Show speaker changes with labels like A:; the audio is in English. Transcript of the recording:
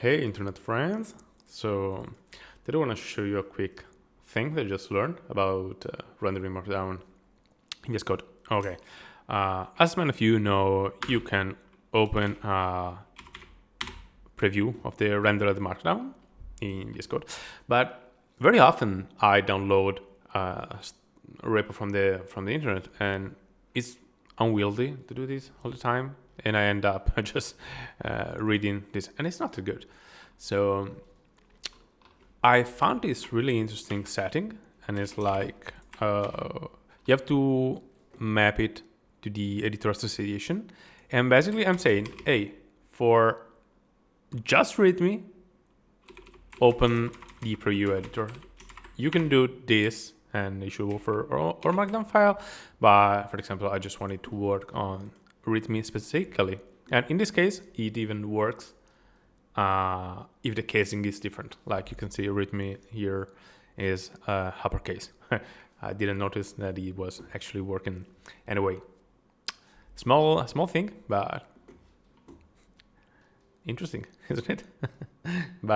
A: Hey internet friends, so today I want to show you a quick thing that I just learned about rendering markdown in VScode. Okay, as many of you know, you can open a preview of the rendered markdown in VScode, but very often I download a repo from the internet, and it's unwieldy to do this all the time, and I end up just reading this, and it's not too good. So I found this really interesting setting, and it's like you have to map it to the editor association, and basically I'm saying, hey, for just readme, open the preview editor. You can do this and it should work for or markdown file, but for example, I just wanted to work on readme specifically, and in this case it even works if the casing is different. Like you can see readme here is uppercase. I didn't notice that it was actually working anyway. Small thing, but interesting, isn't it? But